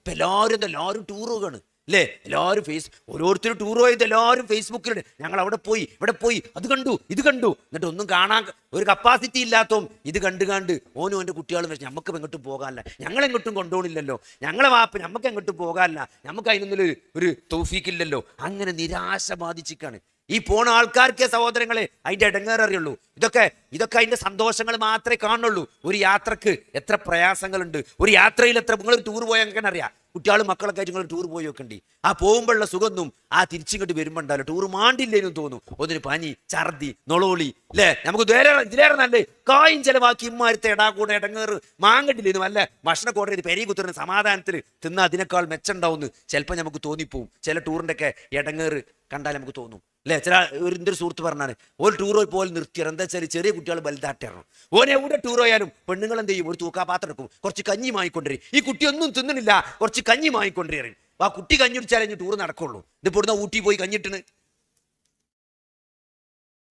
ഇപ്പം എല്ലാവരും ടൂർ പോകാണ് അല്ലേ? എല്ലാവരും ഓരോരുത്തരും ടൂർ പോയത് എല്ലാവരും ഫേസ്ബുക്കിലുണ്ട്. ഞങ്ങൾ അവിടെ പോയി, ഇവിടെ പോയി, അത് കണ്ടു, ഇത് കണ്ടു. എന്നിട്ട് ഒന്നും കാണാൻ ഒരു കപ്പാസിറ്റി ഇല്ലാത്തതും ഇത് കണ്ട് ഓനും എൻ്റെ കുട്ടികളും വെച്ച് നമുക്ക് എങ്ങോട്ടും പോകാനല്ല, ഞങ്ങളെങ്ങോട്ടും കൊണ്ടുപോകണില്ലല്ലോ, ഞങ്ങളെ വാപ്പ് നമുക്ക് എങ്ങോട്ടും പോകാനല്ല, നമുക്ക് അതിനൊന്നും ഒരു തൗഫീക്കില്ലല്ലോ. അങ്ങനെ നിരാശ ബാധിച്ചിക്കാണ് ഈ പോണ ആൾക്കാർക്ക്. സഹോദരങ്ങളെ, അതിൻ്റെ ഇടങ്ങേററിയുള്ളൂ. ഇതൊക്കെ അതിൻ്റെ സന്തോഷങ്ങൾ മാത്രമേ കാണുള്ളൂ. ഒരു യാത്രക്ക് എത്ര പ്രയാസങ്ങളുണ്ട്. ഒരു യാത്രയിൽ എത്ര, നിങ്ങൾ ടൂർ പോയാൽ അങ്ങനെ അറിയാം. കുട്ടികളും മക്കളൊക്കെ ആയിട്ട് നിങ്ങൾ ടൂർ പോയി വെക്കണ്ടി. ആ പോകുമ്പോഴുള്ള സുഖമൊന്നും ആ തിരിച്ചിങ്ങോട്ട് വരുമ്പോൾ ഉണ്ടാവില്ല. ടൂർ മാണ്ടില്ലേനും തോന്നും. ഒന്നിന് പനി, ഛർദി, നൊളോളി അല്ലേ? നമുക്ക് ഇതിലേറെ നല്ലേ കായും ചെലവാക്കി ഇമ്മാരത്തെ കൂടെ ഇടങ്ങേറ് മാങ്ങണ്ടില്ലേനും അല്ല ഭക്ഷണം ഓർഡർ ചെയ്ത് പെരി കുത്തുന്ന സമാധാനത്തിൽ തിന്ന അതിനേക്കാൾ മെച്ചുണ്ടാവുമെന്ന് ചിലപ്പോൾ നമുക്ക് തോന്നിപ്പോവും. ചില ടൂറിൻ്റെ ഒക്കെ ഇടങ്ങേറ് കണ്ടാൽ നമുക്ക് തോന്നും അല്ലേ? എൻ്റെ ഒരു സുഹൃത്ത് പറഞ്ഞാണ്, ഒരു ടൂർ പോലും നിർത്തിയാണ്. എന്താ വെച്ചാൽ ചെറിയ കുട്ടികൾ വലുതായിട്ടാണ്. ഓൻ എവിടെ ടൂർ പോയാലും പെണ്ണുങ്ങൾ എന്ത് ചെയ്യും? ഒരു തൂക്കാപാത്രം എടുക്കും, കുറച്ച് കഞ്ഞി വാങ്ങിക്കൊണ്ടിരും. ഈ കുട്ടി ഒന്നും തിന്നണില്ല, കുറച്ച് കഞ്ഞി വാങ്ങിക്കൊണ്ടിരും. ആ കുട്ടി കഞ്ഞി കുടിച്ചാലേ ഇനി ടൂർ നടക്കുള്ളൂ. ഇതിപ്പോൾ ഇവിടുന്ന് ഊട്ടി പോയി കഞ്ഞിട്ടിന്.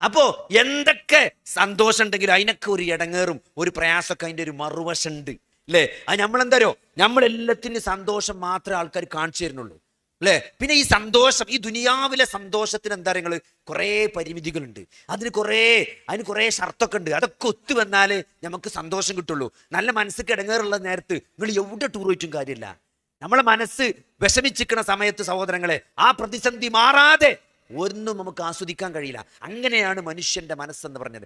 അപ്പോ എന്തൊക്കെ സന്തോഷം ഉണ്ടെങ്കിലും അതിനൊക്കെ ഒരു ഇടങ്ങേറും ഒരു പ്രയാസമൊക്കെ അതിൻ്റെ ഒരു മറുവശമുണ്ട് അല്ലേ? അത് നമ്മളെന്താരോ, നമ്മളെല്ലാത്തിനും സന്തോഷം മാത്രമേ ആൾക്കാർ കാണിച്ചു തരുന്നുള്ളൂ അല്ലേ? പിന്നെ ഈ സന്തോഷം, ഈ ദുനിയാവിലെ സന്തോഷത്തിന് എന്താ നിങ്ങൾ കുറേ പരിമിതികളുണ്ട്. അതിന് കുറേ ഷർത്തൊക്കെ ഉണ്ട്. അതൊക്കെ ഒത്തു വന്നാലേ നമുക്ക് സന്തോഷം കിട്ടുള്ളൂ. നല്ല മനസ്സിക്ക് ഇടങ്ങേറുള്ള നേരത്ത് നിങ്ങൾ എവിടെ ടൂർ പോയിട്ടും കാര്യമില്ല. നമ്മളെ മനസ്സ് വിഷമിച്ചിരിക്കുന്ന സമയത്ത് സഹോദരങ്ങളെ, ആ പ്രതിസന്ധി മാറാതെ ഒന്നും നമുക്ക് ആസ്വദിക്കാൻ കഴിയില്ല. അങ്ങനെയാണ് മനുഷ്യന്റെ മനസ്സെന്ന് പറഞ്ഞത്.